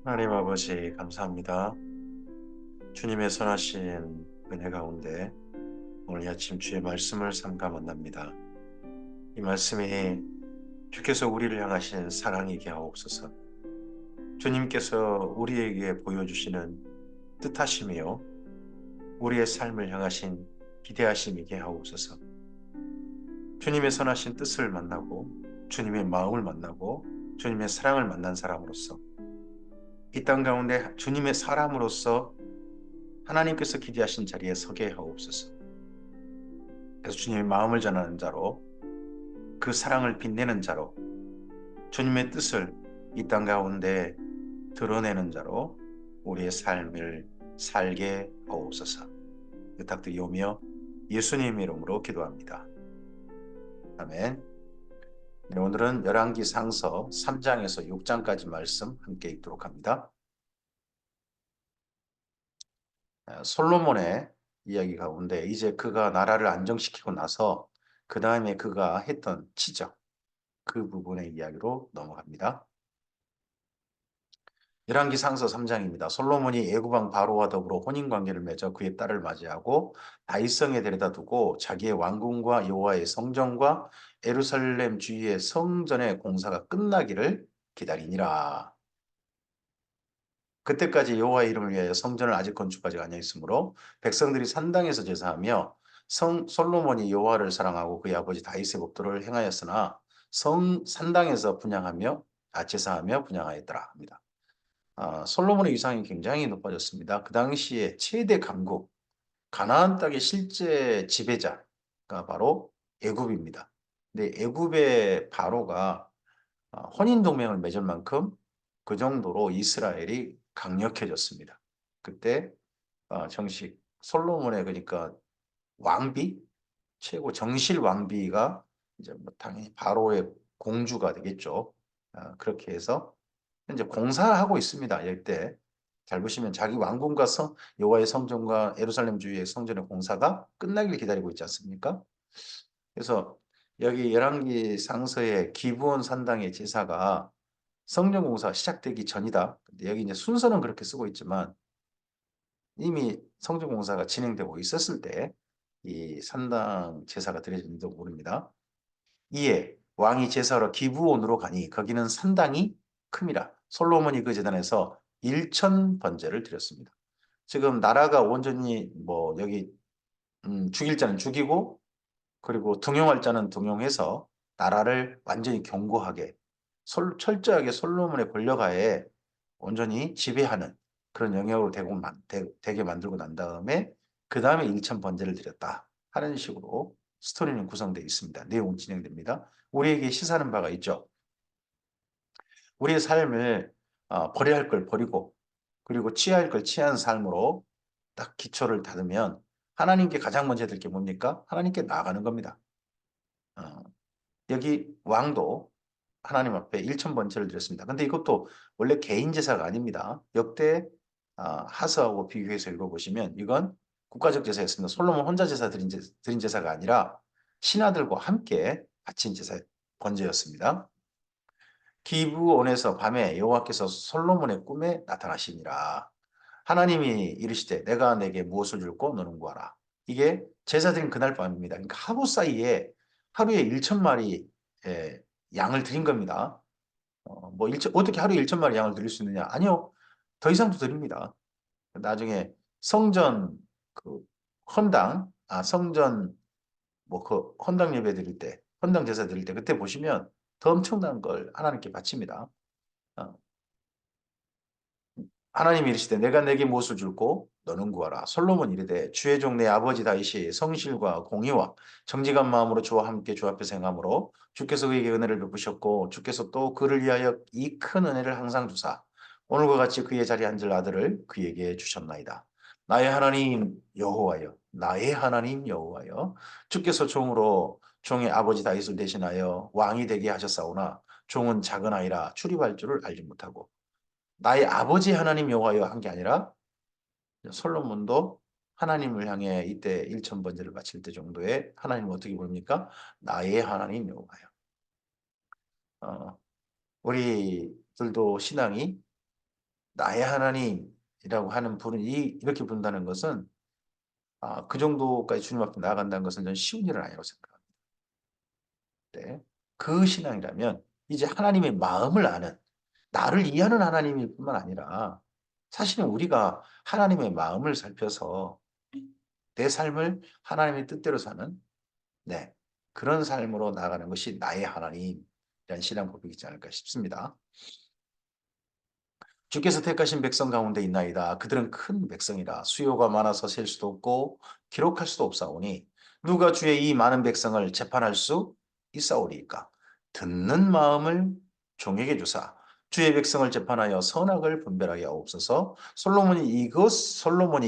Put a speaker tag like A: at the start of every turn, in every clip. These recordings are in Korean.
A: 하나님 아버지 감사합니다. 주님의 선하신 은혜 가운데 오늘 이 아침 주의 말씀을 삼가 만납니다. 이 말씀이 주께서 우리를 향하신 사랑이게 하옵소서. 주님께서 우리에게 보여주시는 뜻하심이요 우리의 삶을 향하신 기대하심이게 하옵소서. 주님의 선하신 뜻을 만나고 주님의 마음을 만나고 주님의 사랑을 만난 사람으로서 이 땅 가운데 주님의 사람으로서 하나님께서 기대하신 자리에 서게 하옵소서. 그래서 주님의 마음을 전하는 자로 그 사랑을 빛내는 자로 주님의 뜻을 이 땅 가운데 드러내는 자로 우리의 삶을 살게 하옵소서. 부탁드리오며 예수님 이름으로 기도합니다. 아멘. 네, 오늘은 열왕기상서 3장에서 6장까지 말씀 함께 읽도록 합니다. 솔로몬의 이야기 가운데 이제 그가 나라를 안정시키고 나서 그 다음에 그가 했던 치적 그 부분의 이야기로 넘어갑니다. 열왕기상서 3장입니다. 솔로몬이 애굽왕 바로와 더불어 혼인관계를 맺어 그의 딸을 맞이하고 다윗성에 데려다 두고 자기의 왕궁과 여호와의 성전과 예루살렘 주위의 성전의 공사가 끝나기를 기다리니라. 그때까지 여호와의 이름을 위하여 성전을 아직 건축하지 아니하였으므로 백성들이 산당에서 제사하며 솔로몬이 여호와를 사랑하고 그의 아버지 다윗의 법도를 행하였으나 산당에서 분향하며 제사하며 분향하였더라 합니다. 솔로몬의 위상이 굉장히 높아졌습니다. 그 당시에 최대 강국, 가나안 땅의 실제 지배자가 바로 애굽입니다. 근데 애굽의 바로가 혼인 동맹을 맺을 만큼 그 정도로 이스라엘이 강력해졌습니다. 그때 정식 솔로몬의 그러니까 왕비 최고 정실 왕비가 이제 뭐 당연히 바로의 공주가 되겠죠. 그렇게 해서 현재 공사하고 있습니다. 이때 잘 보시면 자기 왕궁과 여호와의 성전과 예루살렘 주위의 성전의 공사가 끝나길 기다리고 있지 않습니까? 그래서 여기 열왕기 상서의 기브온 산당의 제사가 성전 공사가 시작되기 전이다. 근데 여기 이제 순서는 그렇게 쓰고 있지만 이미 성전 공사가 진행되고 있었을 때 이 산당 제사가 드려진지도 모릅니다. 이에 왕이 제사로 기브온으로 가니 거기는 산당이 큼이라. 솔로몬이 그 제단에서 1,000번제를 드렸습니다. 지금 나라가 온전히 뭐 여기 죽일 자는 죽이고 그리고 등용할 자는 등용해서 나라를 완전히 견고하게 철저하게 솔로몬의 권력하에 온전히 지배하는 그런 영역으로 되게 만들고 난 다음에 그 다음에 1,000번제를 드렸다 하는 식으로 스토리는 구성되어 있습니다. 내용은 진행됩니다. 우리에게 시사하는 바가 있죠. 우리의 삶을 버려야 할 걸 버리고 그리고 취해야 할 걸 취한 삶으로 딱 기초를 닫으면 하나님께 가장 먼저 될 게 뭡니까? 하나님께 나아가는 겁니다. 어, 여기 왕도 하나님 앞에 1,000번째를 드렸습니다. 근데 이것도 원래 개인 제사가 아닙니다. 역대 하스하고 비교해서 읽어보시면 이건 국가적 제사였습니다. 솔로몬 혼자 드린 제사가 아니라 신하들과 함께 바친 제사 번제였습니다. 기브온에서 밤에 여호와께서 솔로몬의 꿈에 나타나시니라. 하나님이 이르시되 내가 내게 무엇을 줄고 너는 구하라. 이게 제사 드린 그날 밤입니다. 그러니까 하루 사이에 하루에 1,000마리 양을 드린 겁니다. 뭐 어떻게 하루에 1,000마리 양을 드릴 수 있느냐? 아니요. 더 이상도 드립니다. 나중에 성전 그 헌당 성전 뭐 그 헌당 예배 드릴 때 헌당 제사 드릴 때 그때 보시면 더 엄청난 걸 하나님께 바칩니다. 어, 하나님이 이르시되 내가 내게 무엇을 줄고 너는 구하라. 솔로몬 이르되 주의 종 내 아버지 다윗이 성실과 공의와 정직한 마음으로 주와 함께 주 앞에서 행함으로 주께서 그에게 은혜를 베푸셨고 주께서 또 그를 위하여 이 큰 은혜를 항상 주사 오늘과 같이 그의 자리에 앉을 아들을 그에게 주셨나이다. 나의 하나님 여호와여 나의 하나님 여호와여 주께서 종으로 종의 아버지 다윗을 대신하여 왕이 되게 하셨사오나 종은 작은 아이라 출입할 줄을 알지 못하고 나의 아버지 하나님 여호와여 한 게 아니라 솔로몬도 하나님을 향해 이때 1,000번제를 바칠 때 정도의 하나님 어떻게 부릅니까? 나의 하나님 여호와여. 어, 우리들도 신앙이 나의 하나님이라고 하는 이렇게 부른다는 것은 그 정도까지 주님 앞에 나아간다는 것은 저는 쉬운 일은 아니라고 생각합니다. 네. 그 신앙이라면 이제 하나님의 마음을 아는 나를 이해하는 하나님일 뿐만 아니라 사실은 우리가 하나님의 마음을 살펴서 내 삶을 하나님의 뜻대로 사는 네, 그런 삶으로 나아가는 것이 나의 하나님이라는 신앙 고백이지 않을까 싶습니다. 주께서 택하신 백성 가운데 있나이다. 그들은 큰 백성이라 수요가 많아서 셀 수도 없고 기록할 수도 없사오니 누가 주의 이 많은 백성을 재판할 수 있사오리이까. 듣는 마음을 종에게 주사 주의 백성을 재판하여 선악을 분별하게 하옵소서. 솔로몬이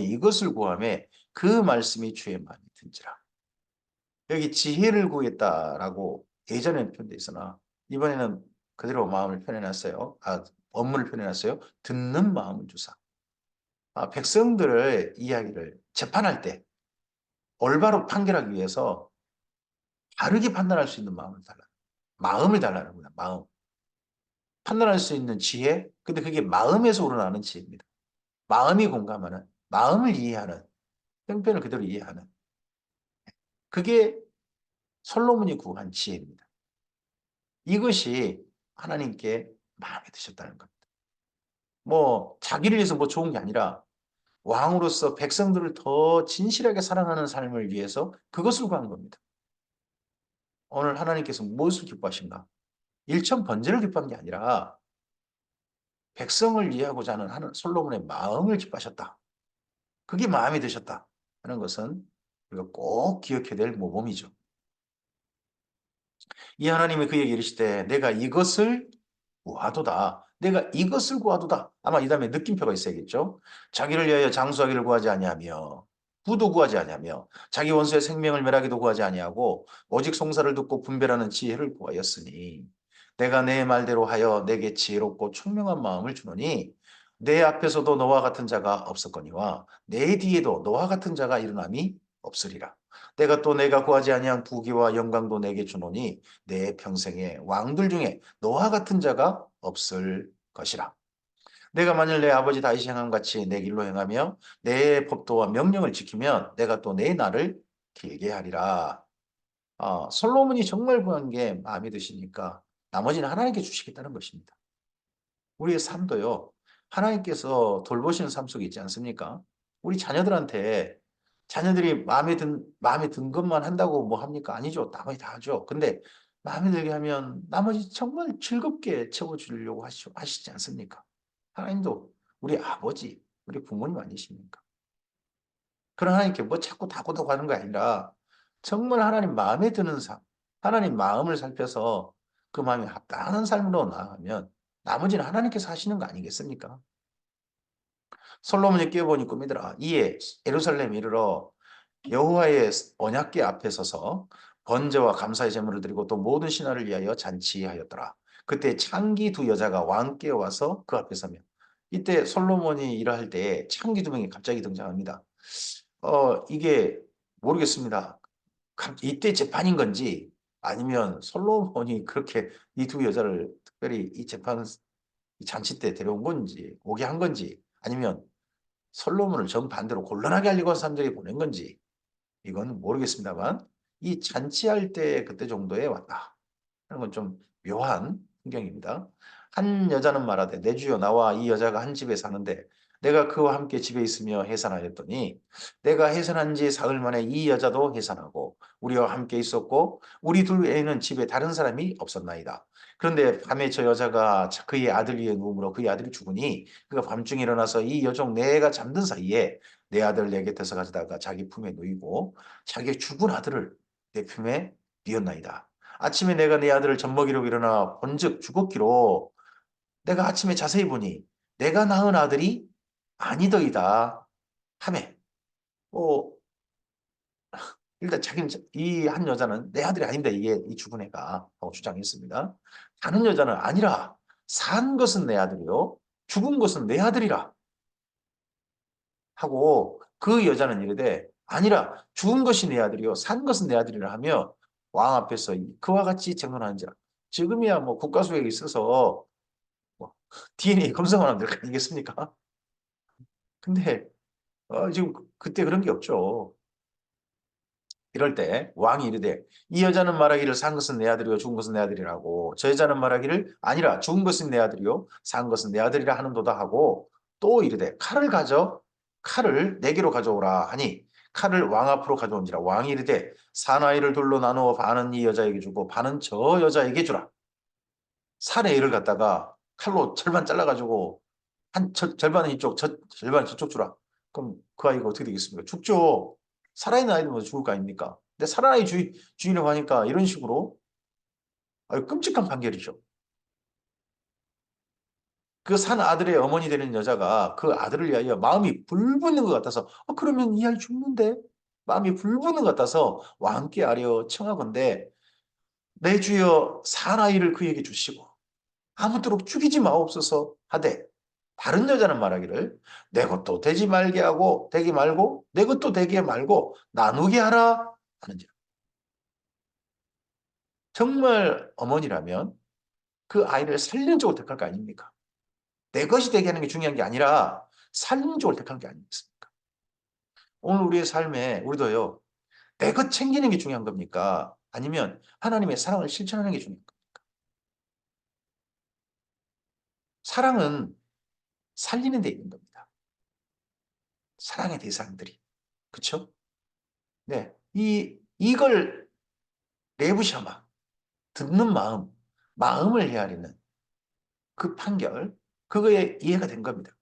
A: 이것을 구하며 그 말씀이 주의 마음에 든지라. 여기 지혜를 구했다라고 예전에는 표현되어 있으나 이번에는 그대로 마음을 표현해놨어요. 업무를 표현해놨어요. 듣는 마음을 주사. 백성들의 이야기를 재판할 때 올바로 판결하기 위해서 바르게 판단할 수 있는 마음을 달라. 마음을 달라는 거야. 마음. 판단할 수 있는 지혜. 근데 그게 마음에서 우러나는 지혜입니다. 마음이 공감하는, 마음을 이해하는, 형편을 그대로 이해하는. 그게 솔로몬이 구한 지혜입니다. 이것이 하나님께 마음에 드셨다는 겁니다. 뭐 자기를 위해서 뭐 좋은 게 아니라 왕으로서 백성들을 더 진실하게 사랑하는 삶을 위해서 그것을 구한 겁니다. 오늘 하나님께서 무엇을 기뻐하신가? 일천 번제를 기뻐한 게 아니라 백성을 이해하고자 하는 솔로몬의 마음을 기뻐하셨다. 그게 마음에 드셨다 하는 것은 우리가 꼭 기억해야 될 모범이죠. 이 하나님이 그에게 이르시되 내가 이것을 구하도다. 내가 이것을 구하도다. 아마 이 다음에 느낌표가 있어야겠죠. 자기를 위하여 장수하기를 구하지 아니하며 부도 구하지 아니하며 자기 원수의 생명을 멸하기도 구하지 아니하고 오직 송사를 듣고 분별하는 지혜를 구하였으니 내가 내 말대로 하여 내게 지혜롭고 총명한 마음을 주노니 내 앞에서도 너와 같은 자가 없었거니와 내 뒤에도 너와 같은 자가 일어남이 없으리라. 내가 구하지 아니한 부귀와 영광도 내게 주노니 내 평생에 왕들 중에 너와 같은 자가 없을 것이라. 내가 만일 내 아버지 다윗이 행한 같이 내 길로 행하며 내 법도와 명령을 지키면 내가 또 내 날을 길게 하리라. 솔로몬이 정말 구한 게 마음에 드시니까 나머지는 하나님께 주시겠다는 것입니다. 우리의 삶도요. 하나님께서 돌보시는 삶 속에 있지 않습니까? 우리 자녀들이 마음에 든 것만 한다고 뭐 합니까? 아니죠. 나머지 다 하죠. 근데 마음에 들게 하면 나머지 정말 즐겁게 채워주려고 하시지 않습니까? 하나님도 우리 아버지, 우리 부모님 아니십니까? 그런 하나님께 뭐 자꾸 다고다고 하는 거 아니라 정말 하나님 마음에 드는 삶, 하나님 마음을 살펴서 그 마음에 합당한 삶으로 나아가면 나머지는 하나님께서 하시는 거 아니겠습니까? 솔로몬이 깨어보니 꿈이더라. 이에 예루살렘 이르러 여호와의 언약궤 앞에 서서 번제와 감사의 제물을 드리고 또 모든 신하를 위하여 잔치하였더라. 그때 창기 두 여자가 왕께 와서 그 앞에 서며 이때 솔로몬이 일할 때 창기 두 명이 갑자기 등장합니다. 이게 모르겠습니다. 이때 재판인 건지 아니면 솔로몬이 그렇게 이 두 여자를 특별히 이 잔치 때 데려온 건지 오게 한 건지 아니면 솔로몬을 정반대로 곤란하게 하려고 한 사람들이 보낸 건지 이건 모르겠습니다만 이 잔치할 때 그때 정도에 왔다 하는 건 좀 묘한 풍경입니다. 한 여자는 말하되 내 주여 나와 이 여자가 한 집에 사는데 내가 그와 함께 집에 있으며 해산하였더니 내가 해산한 지 사흘 만에 이 여자도 해산하고 우리와 함께 있었고 우리 둘 외에는 집에 다른 사람이 없었나이다. 그런데 밤에 저 여자가 그의 아들 위에 누우므로 그의 아들이 죽으니 그가 밤중에 일어나서 이 여종 내가 잠든 사이에 내 아들을 내 곁에서 가져다가 자기 품에 누이고 자기 죽은 아들을 내 품에 뉘었나이다. 아침에 내가 내 아들을 젖먹이려고 일어나 본즉 죽었기로 내가 아침에 자세히 보니 내가 낳은 아들이 아니더이다 하매 뭐 일단 자기는 이 한 여자는 내 아들이 아닌데 이게 이 죽은 애가 하고 주장했습니다. 다른 여자는 아니라 산 것은 내 아들이요 죽은 것은 내 아들이라 하고 그 여자는 이르되 아니라 죽은 것이 내 아들이요 산 것은 내 아들이라 하며 왕 앞에서 그와 같이 증언하는지라 지금이야 뭐 국가수역에 있어서 뭐, DNA 검사만 하면 될 거 아니겠습니까? 근데 지금 그때 그런 게 없죠. 이럴 때 왕이 이르되 이 여자는 말하기를 산 것은 내 아들이요 죽은 것은 내 아들이라고 저 여자는 말하기를 아니라 죽은 것은 내 아들이요 산 것은 내 아들이라 하는도다 하고 또 이르되 칼을 내게로 가져오라 하니 칼을 왕 앞으로 가져온지라 왕이 이르되 사나이를 둘로 나누어 반은 이 여자에게 주고 반은 저 여자에게 주라. 산의 일을 갖다가 칼로 절반 잘라가지고 절반은 이쪽 절반은 저쪽 주라. 그럼 그 아이가 어떻게 되겠습니까? 죽죠. 살아있는 아이들 먼저 죽을 거 아닙니까? 근데 살아나이 주의라고 하니까 이런 식으로 아유, 끔찍한 판결이죠. 그 산 아들의 어머니 되는 여자가 그 아들을 위하여 마음이 불붙는 것 같아서 그러면 이 아이 죽는데? 마음이 불붙는 것 같아서 왕께 아뢰어 청하건대 내 주여 사나이를 그에게 주시고 아무쪼록 죽이지 마옵소서 하되 다른 여자는 말하기를 내 것도 되지 말게 하고 되게 말고 내 것도 되게 말고 나누게 하라 하는지라. 정말 어머니라면 그 아이를 살리는 쪽을 택할 거 아닙니까? 내 것이 되게 하는 게 중요한 게 아니라 살리는 쪽을 택한 게 아니겠습니까? 오늘 우리의 삶에 우리도요. 내 것 챙기는 게 중요한 겁니까? 아니면 하나님의 사랑을 실천하는 게 중요한 겁니까? 사랑은 살리는 데 있는 겁니다. 사랑의 대상들이. 그렇죠? 네. 이걸 레부샤마 듣는 마음을 헤아리는 그 판결, 그거에 이해가 된 겁니다.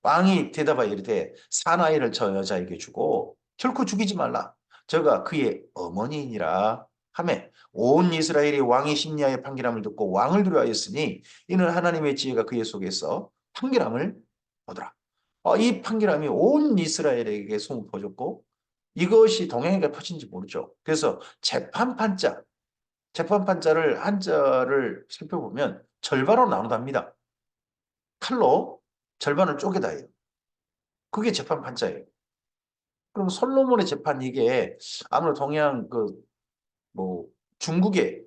A: 왕이 대답하여 이르되 사나이를 저 여자에게 주고 결코 죽이지 말라. 저가 그의 어머니이니라 하매 온 이스라엘이 왕이 심리하여 판결함을 듣고 왕을 두려워하였으니 이는 하나님의 지혜가 그의 속에서 판결함을 얻으라. 이 판결함이 온 이스라엘에게 소문 퍼졌고 이것이 동행에게 퍼진지 모르죠. 그래서 재판판자를 한자를 살펴보면 절반으로 나눈답니다. 칼로 절반을 쪼개다 해요. 그게 재판판자예요. 그럼 솔로몬의 재판 이게 아무래도 동양 뭐 중국의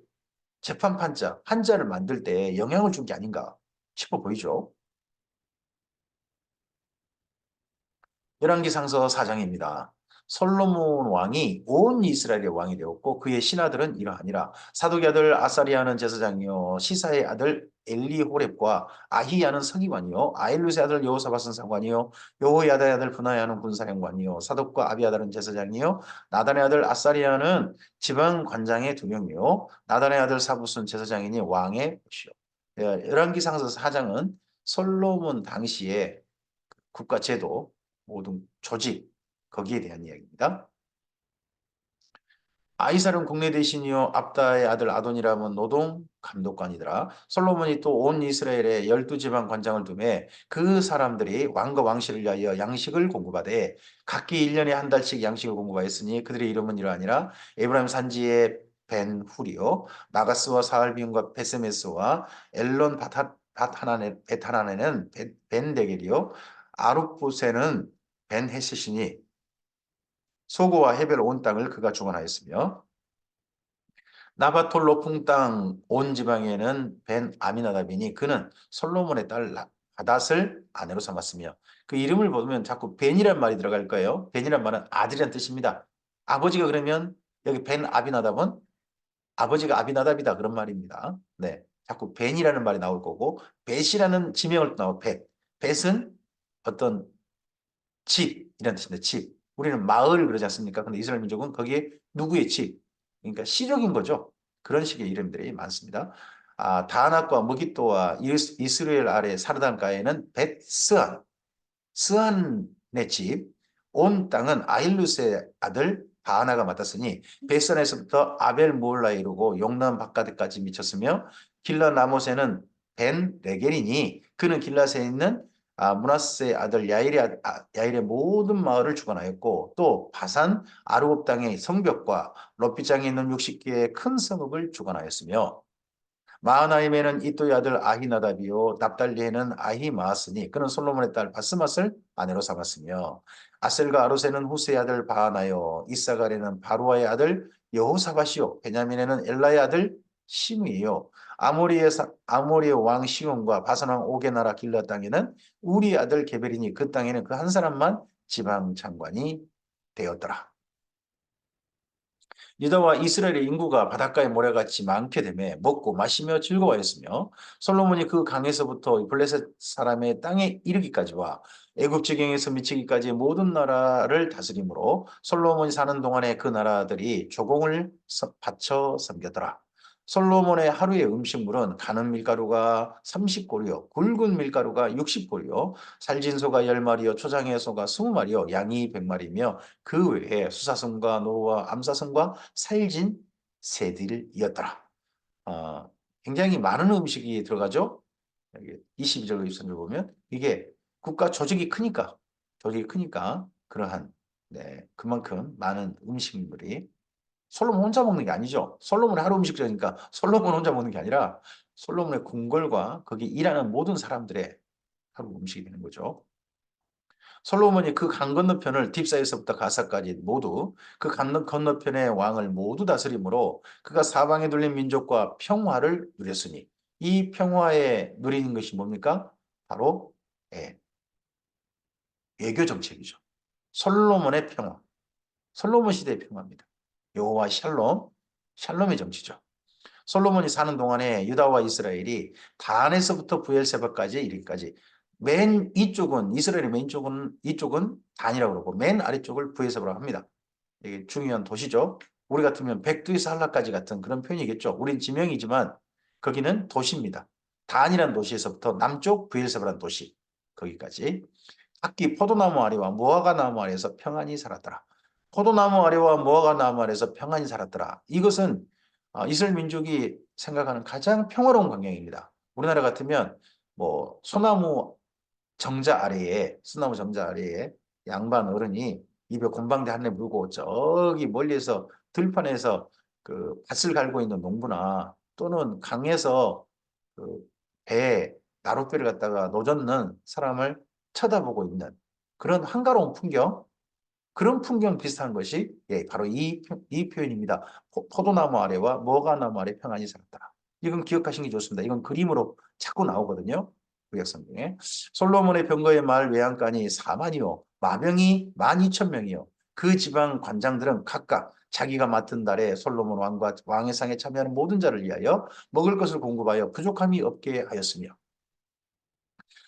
A: 재판판자 한자를 만들 때 영향을 준 게 아닌가 싶어 보이죠. 열왕기상서 4장입니다. 솔로몬 왕이 온 이스라엘의 왕이 되었고 그의 신하들은 이러하니라. 사독의 아들 아사리아는 제사장이요 시사의 아들 엘리호렙과 아히야는 서기관이요 아일루스의 아들 여호사밧은 사관이요 여호야다의 아들 분하야는 군사령관이요 사독과 아비아달은 제사장이요 나단의 아들 아사리아는 지방관장의 두 명이요 나단의 아들 사붓은 제사장이니 왕의 것이요. 열왕기상서 4장은 솔로몬 당시에 국가 제도 모든 조직 거기에 대한 이야기입니다. 아이살은 국내 대신이요 압다의 아들 아돈이라면 노동 감독관이더라. 솔로몬이 또 온 이스라엘에 12지방 관장을 두매 그 사람들이 왕과 왕실을 위하여 양식을 공급하되 각기 1년에 한 달씩 양식을 공급하였으니 그들의 이름은 이러하니라. 에브라임 산지의 벤후리요 나가스와 사알비움과 베세메스와 엘론 베타나네는 벤데겔이요 아룹보세는 벤헤셋이니 소고와 헤벨 온 땅을 그가 주관하였으며 나바톨 높은 땅 온 지방에는 벤 아미나답이니 그는 솔로몬의 딸 바닷을 아내로 삼았으며 그 이름을 보면 자꾸 벤이란 말이 들어갈 거예요. 벤이란 말은 아들이란 뜻입니다. 아버지가 그러면 여기 벤 아비나답은 아버지가 아비나답이다 그런 말입니다. 네, 자꾸 벤이라는 말이 나올 거고 벳이라는 지명을 나올 벳. 벳은 어떤 집 이런 뜻입니다. 집. 우리는 마을 그러지 않습니까? 근데 이스라엘 민족은 거기에 누구의 집? 그러니까 시족인 거죠. 그런 식의 이름들이 많습니다. 다낙과 무기또와 이스라엘 아래 사르단가에는 벳스안, 스안의 집, 온 땅은 아힐루스의 아들 바하나가 맡았으니 벳산에서부터 아벨 모올라에 이르고 용남 바가드까지 미쳤으며 길라 나못에는 벤 레겔이니 그는 길라스에 있는 문하세의 아들 야일의 모든 마을을 주관하였고 또 바산 아르곱 땅의 성벽과 롯빗장에 있는 60개의 큰 성읍을 주관하였으며 마하나임에는 이또의 아들 아히나답이요 납달리에는 아히마스니 그는 솔로몬의 딸 바스맛을 아내로 삼았으며 아셀과 아로세는 후세의 아들 바하나요 이사갈에는 바루아의 아들 여호사밧이요 베냐민에는 엘라의 아들 시므이요 아모리의 왕 시온과 바산 왕 옥의 나라 길라 땅에는 우리 아들 게벨이니 그 땅에는 그 한 사람만 지방 장관이 되었더라. 유다와 이스라엘의 인구가 바닷가의 모래같이 많게 되매 먹고 마시며 즐거워했으며 솔로몬이 그 강에서부터 블레셋 사람의 땅에 이르기까지와 애굽 지경에서 미치기까지 모든 나라를 다스림으로 솔로몬이 사는 동안에 그 나라들이 조공을 바쳐 섬겼더라. 솔로몬의 하루의 음식물은 가는 밀가루가 30고리요, 굵은 밀가루가 60고리요, 살진 소가 10마리요, 초장의 소가 20마리요, 양이 100마리며 그 외에 수사성과 노와 암사성과 살진 새들이었더라. 어, 굉장히 많은 음식이 들어가죠. 여기 22절 23절 보면 이게 국가 조직이 크니까 그러한 그만큼 많은 음식물이 솔로몬 혼자 먹는 게 아니죠. 솔로몬의 하루 음식이니까 솔로몬 혼자 먹는 게 아니라 솔로몬의 궁궐과 거기 일하는 모든 사람들의 하루 음식이 되는 거죠. 솔로몬이 그 강 건너편을 딥사에서부터 가사까지 모두 그 강 건너편의 왕을 모두 다스림으로 그가 사방에 둘린 민족과 평화를 누렸으니 이 평화에 누리는 것이 뭡니까? 바로 예, 외교 정책이죠. 솔로몬의 평화. 솔로몬 시대의 평화입니다. 여호와 샬롬, 샬롬의 정치죠. 솔로몬이 사는 동안에 유다와 이스라엘이 단에서부터 부엘세바까지 이르기까지 맨 이쪽은 이스라엘의 맨 이쪽은 단이라고 그러고 맨 아래쪽을 부엘세바라고 합니다. 이게 중요한 도시죠. 우리 같으면 백두에서 한라까지 같은 그런 표현이겠죠. 우린 지명이지만 거기는 도시입니다. 단이라는 도시에서부터 남쪽 부엘세바라는 도시 거기까지 각기 포도나무 아래와 무화과 나무 아래에서 평안히 살았더라. 포도나무 아래와 무화과 나무 아래에서 평안히 살았더라. 이것은 이스라엘 민족이 생각하는 가장 평화로운 광경입니다. 우리나라 같으면 뭐 소나무 정자 아래에 양반 어른이 입에 곰방대 한 대 물고 저기 멀리에서 들판에서 그 밭을 갈고 있는 농부나 또는 강에서 그 배에 나룻배를 갖다가 노젓는 사람을 쳐다보고 있는 그런 한가로운 풍경, 그런 풍경 비슷한 것이 바로 이 표현입니다. 포도나무 아래와 무화과나무 아래 평안히 살았다. 이건 기억하시는 게 좋습니다. 이건 그림으로 자꾸 나오거든요. 구약성경에. 솔로몬의 병거의 말 외양간이 4만이요. 마병이 12,000명이요. 그 지방 관장들은 각각 자기가 맡은 달에 솔로몬 왕과 왕의 상에 참여하는 모든 자를 위하여 먹을 것을 공급하여 부족함이 없게 하였으며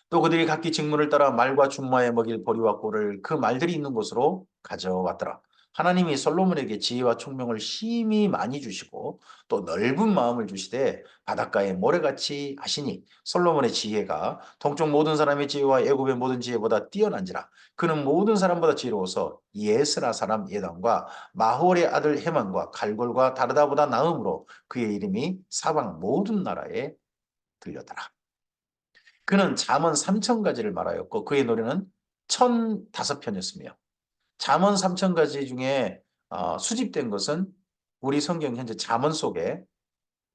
A: 또 그들이 각기 직문을 따라 말과 준마에 먹일 보리와 꿀을 그 말들이 있는 곳으로 가져왔더라. 하나님이 솔로몬에게 지혜와 총명을 심히 많이 주시고 또 넓은 마음을 주시되 바닷가에 모래같이 하시니 솔로몬의 지혜가 동쪽 모든 사람의 지혜와 애굽의 모든 지혜보다 뛰어난지라. 그는 모든 사람보다 지혜로워서 예스라 사람 예단과 마홀의 아들 헤만과 갈골과 다르다보다 나음으로 그의 이름이 사방 모든 나라에 들렸더라. 그는 잠언 3,000가지를 말하였고 그의 노래는 1,005편이었으며 잠언 3,000가지 중에 수집된 것은 우리 성경 현재 잠언 속에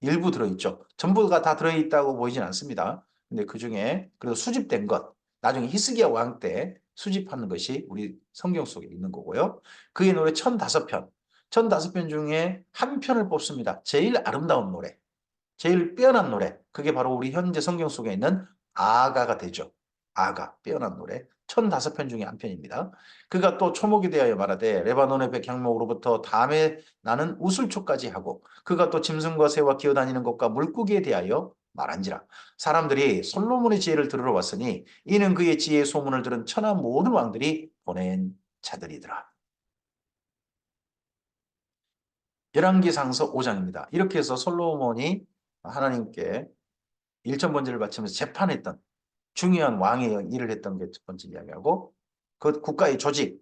A: 일부 들어있죠. 전부가 다 들어있다고 보이진 않습니다. 근데 그 중에 그래도 수집된 것, 나중에 히스기야 왕 때 수집하는 것이 우리 성경 속에 있는 거고요. 그의 노래 1,005편, 1,005편 중에 한 편을 뽑습니다. 제일 아름다운 노래. 제일 빼어난 노래, 그게 바로 우리 현재 성경 속에 있는 아가가 되죠. 아가, 빼어난 노래. 1,005편 중에 한 편입니다. 그가 또 초목에 대하여 말하되 레바논의 백향목으로부터 담에 나는 우슬초까지 하고 그가 또 짐승과 새와 기어다니는 것과 물고기에 대하여 말한지라. 사람들이 솔로몬의 지혜를 들으러 왔으니 이는 그의 지혜의 소문을 들은 천하 모든 왕들이 보낸 자들이더라. 열왕기상서 5장입니다. 이렇게 해서 솔로몬이 하나님께 일천번제를 바치면서 재판했던 중요한 왕의 일을 했던 게 첫 번째 이야기하고 그 국가의 조직,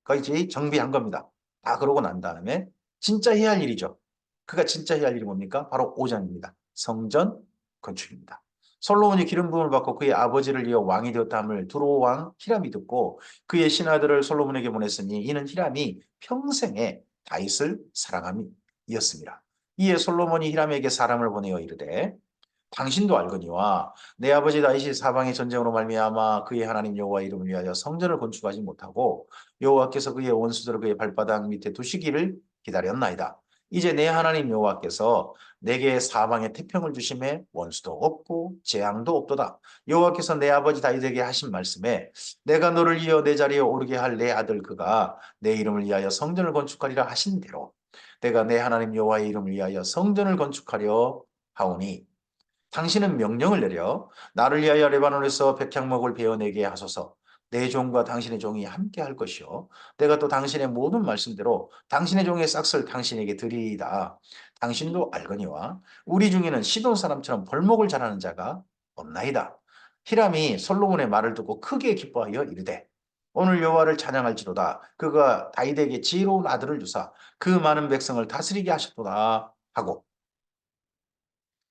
A: 거의 정비한 겁니다. 다 그러고 난 다음에 진짜 해야 할 일이죠. 그가 진짜 해야 할 일이 뭡니까? 바로 5장입니다. 성전 건축입니다. 솔로몬이 기름 부음을 받고 그의 아버지를 이어 왕이 되었다함을 두로 왕 히람이 듣고 그의 신하들을 솔로몬에게 보냈으니 이는 히람이 평생에 다윗을 사랑함이었습니다. 이에 솔로몬이 히람에게 사람을 보내어 이르되 당신도 알거니와 내 아버지 다윗이 사방의 전쟁으로 말미암아 그의 하나님 여호와 이름을 위하여 성전을 건축하지 못하고 여호와께서 그의 원수들을 그의 발바닥 밑에 두시기를 기다렸나이다. 이제 내 하나님 여호와께서 내게 사방에 태평을 주심에 원수도 없고 재앙도 없도다. 여호와께서 내 아버지 다윗에게 하신 말씀에 내가 너를 이어 내 자리에 오르게 할 내 아들 그가 내 이름을 위하여 성전을 건축하리라 하신 대로 내가 내 하나님 여호와의 이름을 위하여 성전을 건축하려 하오니 당신은 명령을 내려 나를 위하여 레바논에서 백향목을 베어내게 하소서. 내 종과 당신의 종이 함께 할 것이요 내가 또 당신의 모든 말씀대로 당신의 종의 싹을 당신에게 드리이다. 당신도 알거니와 우리 중에는 시돈 사람처럼 벌목을 잘하는 자가 없나이다. 히람이 솔로몬의 말을 듣고 크게 기뻐하여 이르되 오늘 여호와를 찬양할지로다. 그가 다윗에게 지혜로운 아들을 주사 그 많은 백성을 다스리게 하셨도다 하고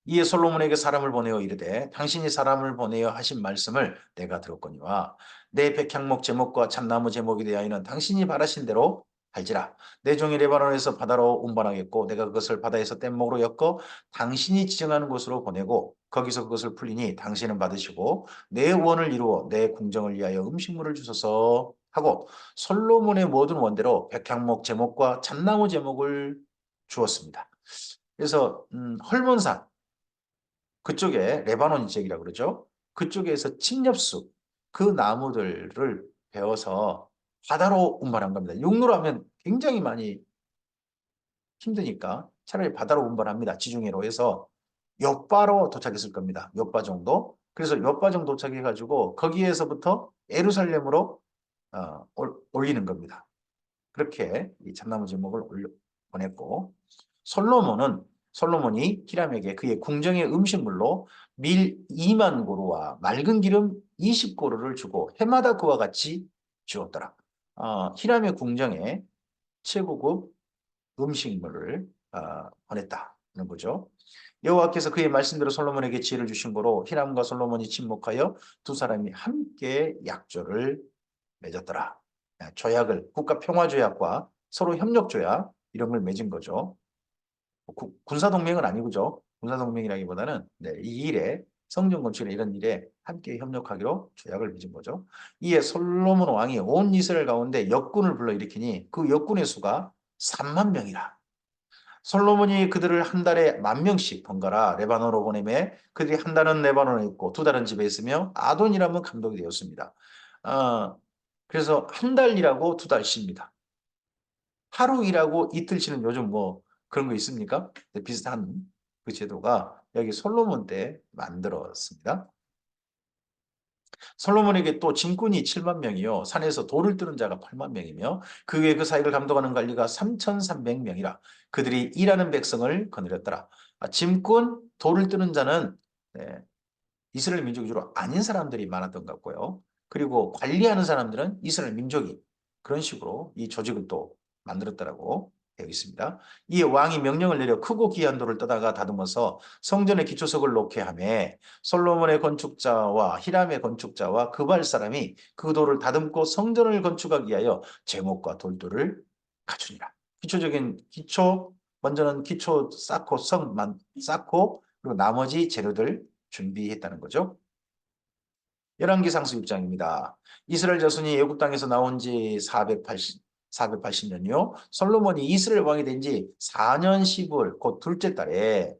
A: 이에 솔로몬에게 사람을 보내어 이르되 당신이 사람을 보내어 하신 말씀을 내가 들었거니와 내 백향목 제목과 참나무 제목에 대하여는 당신이 바라신 대로 할지라 내 종이 레바논에서 바다로 운반하겠고 내가 그것을 바다에서 뗏목으로 엮어 당신이 지정하는 곳으로 보내고 거기서 그것을 풀리니 당신은 받으시고 내 원을 이루어 내 궁정을 위하여 음식물을 주소서 하고 솔로몬의 모든 원대로 백향목 제목과 참나무 제목을 주었습니다. 그래서 헐몬산 그쪽에 레바논 지역이라고 그러죠. 그쪽에서 침엽수 그 나무들을 베어서 바다로 운반한 겁니다. 육로로 하면 굉장히 많이 힘드니까 차라리 바다로 운반합니다. 지중해로 해서 엿바로 도착했을 겁니다. 엿바 정도. 그래서 엿바 정도 도착해가지고 거기에서부터 예루살렘으로 올리는 겁니다. 그렇게 이 참나무 제목을 보냈고 솔로몬이 히람에게 그의 궁정의 음식물로 밀 2만 고루와 맑은 기름 20고루를 주고 해마다 그와 같이 주었더라. 히람의 궁정에 최고급 음식물을 보냈다는 거죠. 여호와께서 그의 말씀대로 솔로몬에게 지혜를 주신 거로 히람과 솔로몬이 친목하여 두 사람이 함께 약조를 맺었더라. 조약을 국가 평화 조약과 서로 협력 조약 이런 걸 맺은 거죠. 군사 동맹은 아니고죠. 군사 동맹이라기보다는 이 일에 성전 건축이나 이런 일에 함께 협력하기로 조약을 맺은 거죠. 이에 솔로몬 왕이 온 이스라엘 가운데 역군을 불러일으키니 그 역군의 수가 3만 명이라. 솔로몬이 그들을 한 달에 10,000명씩 번갈아 레바논으로 보내매 그들이 한 달은 레바논에 있고 두 달은 집에 있으며 아돈이라면 감독이 되었습니다. 그래서 한 달 일하고 두 달 쉽니다. 하루 일하고 이틀 쉬는 요즘 뭐 그런 거 있습니까? 비슷한 그 제도가 여기 솔로몬 때 만들었습니다. 솔로몬에게 또 짐꾼이 7만 명이요. 산에서 돌을 뜨는 자가 8만 명이며 그 외에 그 사역을 감독하는 관리가 3,300명이라 그들이 일하는 백성을 거느렸더라. 짐꾼, 돌을 뜨는 자는 네, 이스라엘 민족이 주로 아닌 사람들이 많았던 것 같고요. 그리고 관리하는 사람들은 이스라엘 민족이 그런 식으로 이 조직을 또 만들었다라고 되어 있습니다. 이에 왕이 명령을 내려 크고 귀한 돌을 떠다가 다듬어서 성전의 기초석을 놓게 하며 솔로몬의 건축자와 히람의 건축자와 그발 사람이 그 돌을 다듬고 성전을 건축하기 위하여 제목과 돌들을 갖추니라. 기초 먼저는 기초 쌓고 성만 쌓고 그리고 나머지 재료들 준비했다는 거죠. 열왕기상수 6장입니다. 이스라엘 자손이 애굽 땅에서 나온 지 480년이요. 솔로몬이 이스라엘 왕이 된 지 4년 10월 곧 둘째 달에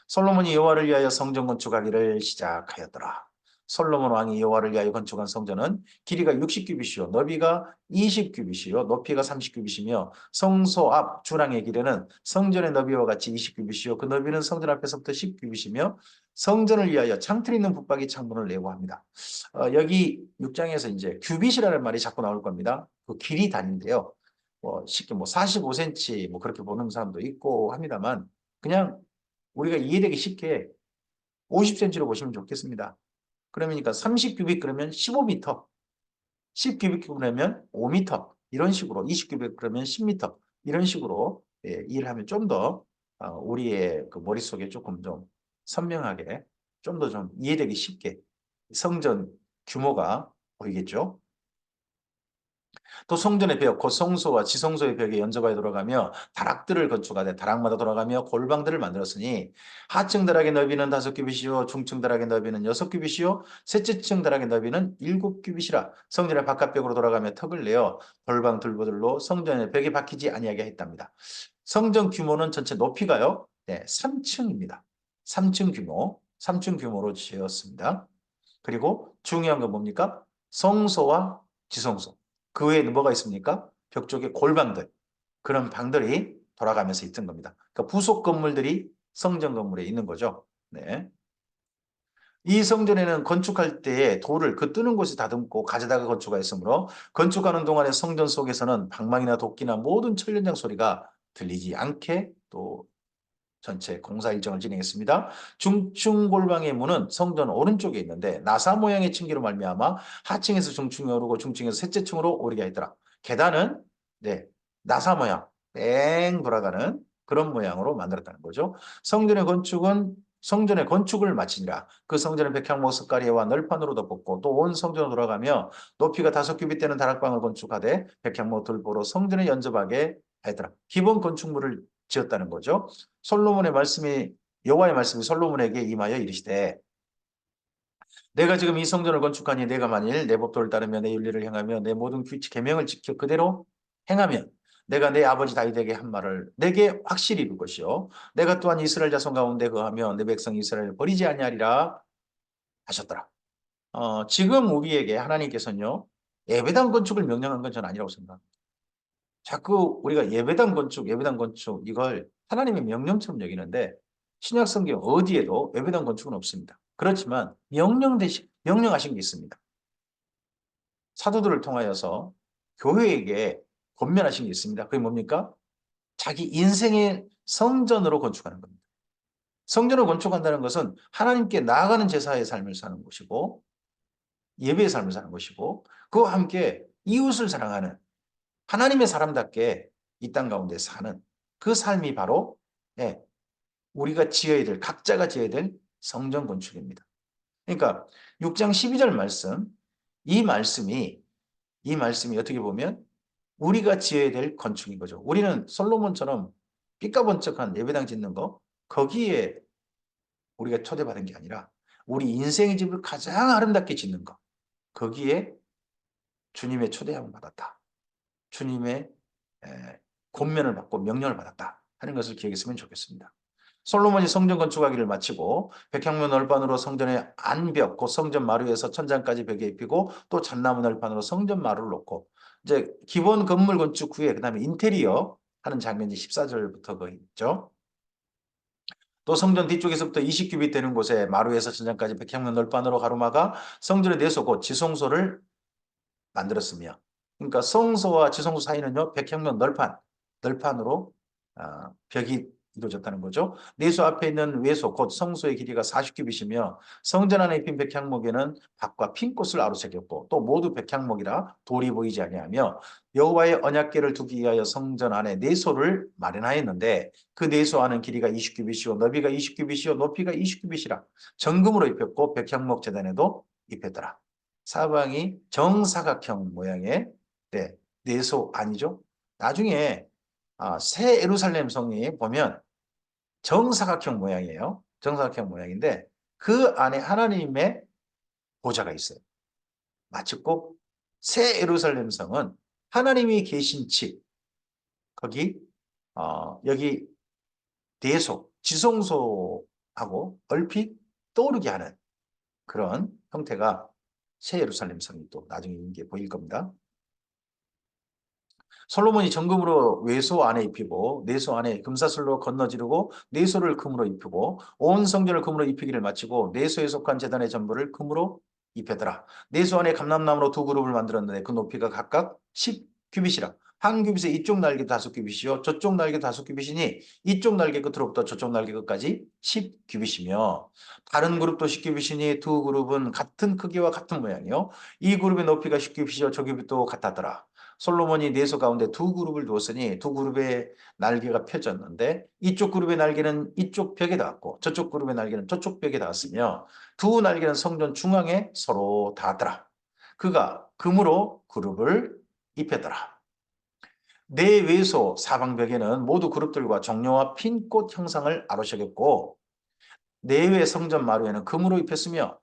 A: 솔로몬이 여호와를 위하여 성전 건축하기를 시작하였더라. 솔로몬 왕이 여호와를 위하여 건축한 성전은 길이가 60규빗이요 너비가 20규빗이요 높이가 30규빗이며 성소 앞 주랑의 길이는 성전의 너비와 같이 20규빗이요 그 너비는 성전 앞에서부터 10규빗이며 성전을 위하여 창틀 있는 붙박이 창문을 내고 합니다. 여기 6장에서 이제 규빗이라는 말이 자꾸 나올 겁니다. 그 길이 단위인데요. 쉽게 45cm 그렇게 보는 사람도 있고 합니다만 그냥 우리가 이해되기 쉽게 50cm로 보시면 좋겠습니다. 그러니까 30규빗 그러면 15m, 10규빗 그러면 5m 이런 식으로 20규빗 그러면 10m 이런 식으로 이해를 하면 좀 더 우리의 그 머릿속에 조금 좀 선명하게 좀 더 좀 이해되기 쉽게 성전 규모가 보이겠죠. 또 성전의 벽, 곧 성소와 지성소의 벽에 연접하여 돌아가며 다락들을 건축하되 다락마다 돌아가며 골방들을 만들었으니 하층 다락의 너비는 5규빗이요 중층 다락의 너비는 6규빗이요 셋째 층 다락의 너비는 7규빗이라 성전의 바깥벽으로 돌아가며 턱을 내어 골방 들보들로 성전의 벽에 박히지 아니하게 했답니다. 성전 규모는 전체 높이가요. 네, 3층입니다. 3층 규모, 3층 규모로 지었습니다. 그리고 중요한 건 뭡니까? 성소와 지성소. 그 외에 뭐가 있습니까? 벽 쪽에 골방들. 그런 방들이 돌아가면서 있던 겁니다. 그러니까 부속 건물들이 성전 건물에 있는 거죠. 네. 이 성전에는 건축할 때에 돌을 그 뜨는 곳에 다듬고 가져다가 건축하였으므로 건축하는 동안에 성전 속에서는 방망이나 도끼나 모든 천연장 소리가 들리지 않게 또 전체 공사 일정을 진행했습니다. 중층 골방의 문은 성전 오른쪽에 있는데 나사 모양의 층기로 말미암아 하층에서 중층에 오르고 중층에서 셋째 층으로 오르게 하였더라. 계단은 네, 나사 모양, 뺑 돌아가는 그런 모양으로 만들었다는 거죠. 성전의 건축을 마치니라. 그 성전의 백향목 석가리와 널판으로 덮었고 또 온 성전으로 돌아가며 높이가 5규빗 되는 다락방을 건축하되 백향목 들보로 성전에 연접하게 하였더라. 기본 건축물을 지었다는 거죠. 솔로몬의 말씀이 여호와의 말씀이 솔로몬에게 임하여 이르시되 내가 지금 이 성전을 건축하니 내가 만일 내 법도를 따르며 내 윤리를 행하며 내 모든 규칙 계명을 지켜 그대로 행하면 내가 내 아버지 다윗에게 한 말을 내게 확실히 이룰 것이요 내가 또한 이스라엘 자손 가운데 거하며 내 백성 이스라엘을 버리지 아니하리라 하셨더라. 지금 우리에게 하나님께서는요 예배당 건축을 명령한 건 전 아니라고 생각합니다. 자꾸 우리가 예배당 건축 이걸 하나님의 명령처럼 여기는데 신약 성경 어디에도 예배당 건축은 없습니다. 그렇지만 명령하신 게 있습니다. 사도들을 통하여서 교회에게 권면하신 게 있습니다. 그게 뭡니까? 자기 인생의 성전으로 건축하는 겁니다. 성전을 건축한다는 것은 하나님께 나아가는 제사의 삶을 사는 것이고 예배의 삶을 사는 것이고 그와 함께 이웃을 사랑하는 하나님의 사람답게 이 땅 가운데 사는 그 삶이 바로 예, 우리가 지어야 될 각자가 지어야 될 성전 건축입니다. 그러니까 6장 12절 말씀 이 말씀이 어떻게 보면 우리가 지어야 될 건축인 거죠. 우리는 솔로몬처럼 삐까번쩍한 예배당 짓는 거 거기에 우리가 초대받은 게 아니라 우리 인생의 집을 가장 아름답게 짓는 거 거기에 주님의 초대함을 받았다. 주님의 권면을 받고 명령을 받았다 하는 것을 기억했으면 좋겠습니다. 솔로몬이 성전 건축하기를 마치고 백향문 널판으로 성전의 안벽, 곧 성전 마루에서 천장까지 벽에 입히고 또 잣나무 널판으로 성전 마루를 놓고 이제 기본 건물 건축 후에 그다음에 인테리어 하는 장면이 14절부터 그 있죠. 또 성전 뒤쪽에서부터 20규빗 되는 곳에 마루에서 천장까지 백향문 널판으로 가로막아 성전의 내소 곧 지성소를 만들었으며 그러니까 성소와 지성소 사이는요 백향면 널판으로 벽이 이루어졌다는 거죠. 내소 앞에 있는 외소 곧 성소의 길이가 40규빗이며 성전 안에 입힌 백향목에는 박과 핀꽃을 아로새겼고 또 모두 백향목이라 돌이 보이지 아니하며 여호와의 언약궤를 두기 위하여 성전 안에 내소를 마련하였는데 그 내소 안은 길이가 20규빗이요 너비가 20규빗이요 높이가 20규빗이라 정금으로 입혔고 백향목 제단에도 입혔더라. 사방이 정사각형 모양의 네, 내소 아니죠? 나중에 새 예루살렘 성이 보면 정사각형 모양이에요. 정사각형 모양인데 그 안에 하나님의 보좌가 있어요. 마치 꼭 새 예루살렘 성은 하나님이 계신 집 거기 여기 대소 지성소하고 얼핏 떠오르게 하는 그런 형태가 새 예루살렘 성이 또 나중에 있는 게 보일 겁니다. 솔로몬이 정금으로 외소 안에 입히고 내소 안에 금사슬로 건너지르고 내소를 금으로 입히고 온 성전을 금으로 입히기를 마치고 내소에 속한 제단의 전부를 금으로 입혔더라. 내소 안에 감람나무로 두 그룹을 만들었는데 그 높이가 각각 10규빗이라 한 규빗에 이쪽 날개 5규빗이요 저쪽 날개 5규빗이니 이쪽 날개 끝으로부터 저쪽 날개 끝까지 10규빗이며 다른 그룹도 10규빗이니 두 그룹은 같은 크기와 같은 모양이요 이 그룹의 높이가 10규빗이요 저 규빗도 같았더라. 솔로몬이 내소 가운데 두 그룹을 두었으니 두 그룹의 날개가 펴졌는데 이쪽 그룹의 날개는 이쪽 벽에 닿았고 저쪽 그룹의 날개는 저쪽 벽에 닿았으며 두 날개는 성전 중앙에 서로 닿았더라. 그가 금으로 그룹을 입혔더라. 내외소 사방벽에는 모두 그룹들과 종려와 핀꽃 형상을 아로새겼고 내외 성전 마루에는 금으로 입혔으며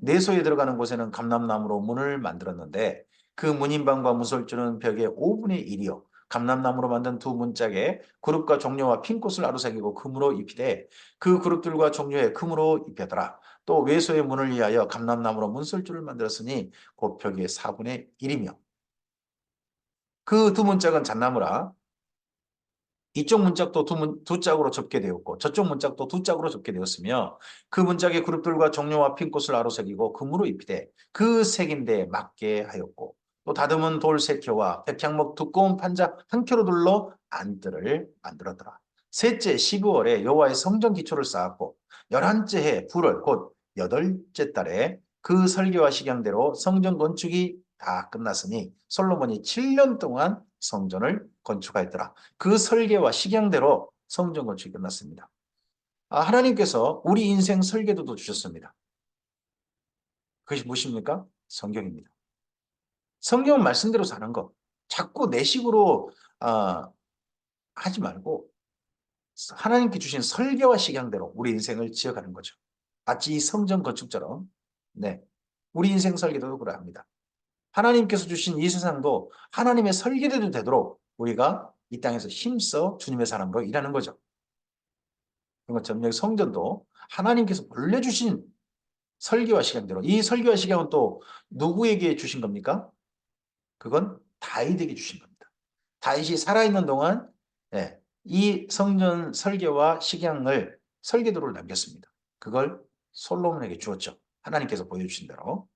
A: 내소에 들어가는 곳에는 감람나무로 문을 만들었는데 그 문인방과 문설주는 벽의 5분의 1이요 감람나무로 만든 두 문짝에 그룹과 종려와 핀 꽃을 아로새기고 금으로 입히되 그 그룹들과 종려에 금으로 입혀더라. 또 외소의 문을 위하여 감람나무로 문설주를 만들었으니 그 벽의 4분의 1이며 그 두 문짝은 잣나무라. 이쪽 문짝도 두 짝으로 접게 되었고 저쪽 문짝도 두 짝으로 접게 되었으며 그 문짝의 그룹들과 종려와 핀꽃을 아로새기고 금으로 입히되 그 색인데 맞게 하였고 또 다듬은 돌 세 켜와 백향목 두꺼운 판자 한 켜로 둘러 안뜰을 만들었더라. 셋째 12월에 여호와의 성전 기초를 쌓았고 11째 해 불월 곧 8째 달에 그 설계와 식양대로 성전 건축이 다 끝났으니 솔로몬이 7년 동안 성전을 건축하였더라. 그 설계와 식양대로 성전 건축이 끝났습니다. 하나님께서 우리 인생 설계도도 주셨습니다. 그것이 무엇입니까? 성경입니다. 성경은 말씀대로 사는 것. 자꾸 내 식으로 하지 말고 하나님께 주신 설계와 식양대로 우리 인생을 지어가는 거죠. 마치 이 성전 건축처럼. 네, 우리 인생 설계도도 그러합니다. 하나님께서 주신 이 세상도 하나님의 설계대로 되도록 우리가 이 땅에서 힘써 주님의 사람으로 일하는 거죠. 그런 것처럼 성전도 하나님께서 본래 주신 설계와 식양대로 이 설계와 식양은 또 누구에게 주신 겁니까? 그건 다윗에게 주신 겁니다. 다윗이 살아있는 동안 이 성전 설계와 식양을 설계도를 남겼습니다. 그걸 솔로몬에게 주었죠. 하나님께서 보여주신 대로.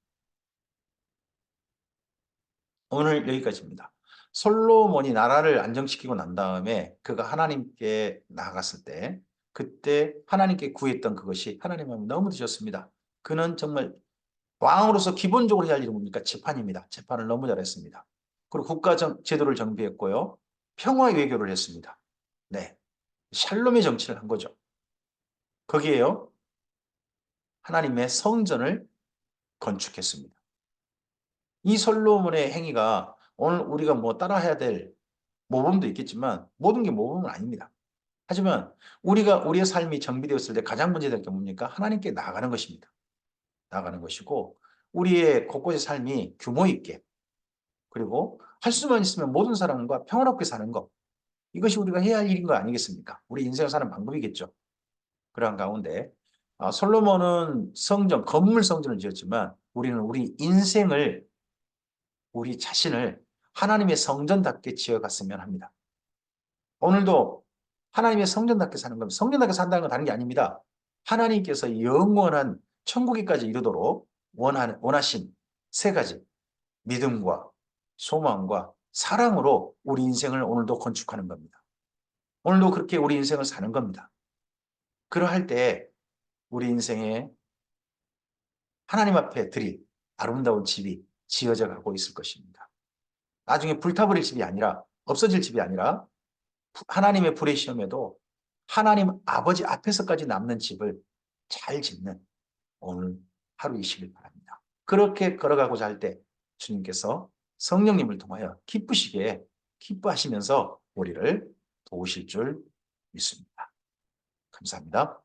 A: 오늘 여기까지입니다. 솔로몬이 나라를 안정시키고 난 다음에 그가 하나님께 나아갔을 때 그때 하나님께 구했던 그것이 하나님은 너무 드셨습니다. 그는 정말 왕으로서 기본적으로 해야 할 일은 뭡니까? 재판입니다. 재판을 너무 잘했습니다. 그리고 국가 제도를 정비했고요. 평화 외교를 했습니다. 네, 샬롬의 정치를 한 거죠. 거기에요. 하나님의 성전을 건축했습니다. 이 솔로몬의 행위가 오늘 우리가 뭐 따라해야 될 모범도 있겠지만 모든 게 모범은 아닙니다. 하지만 우리가 우리의 삶이 정비되었을 때 가장 문제될 게 뭡니까? 하나님께 나아가는 것입니다. 나아가는 것이고 우리의 곳곳의 삶이 규모 있게 그리고 할 수만 있으면 모든 사람과 평화롭게 사는 것 이것이 우리가 해야 할 일인 거 아니겠습니까? 우리 인생을 사는 방법이겠죠. 그러한 가운데 솔로몬은 성전, 건물 성전을 지었지만 우리는 우리 인생을 우리 자신을 하나님의 성전답게 지어갔으면 합니다. 오늘도 하나님의 성전답게 사는 겁니다. 성전답게 산다는 건 다른 게 아닙니다. 하나님께서 영원한 천국에까지 이르도록 원하신 세 가지 믿음과 소망과 사랑으로 우리 인생을 오늘도 건축하는 겁니다. 오늘도 그렇게 우리 인생을 사는 겁니다. 그러할 때 우리 인생에 하나님 앞에 드릴 아름다운 집이 지어져 가고 있을 것입니다. 나중에 불타버릴 집이 아니라 없어질 집이 아니라 하나님의 불의 시험에도 하나님 아버지 앞에서까지 남는 집을 잘 짓는 오늘 하루이시길 바랍니다. 그렇게 걸어가고자 할 때 주님께서 성령님을 통하여 기쁘시게 기뻐하시면서 우리를 도우실 줄 믿습니다. 감사합니다.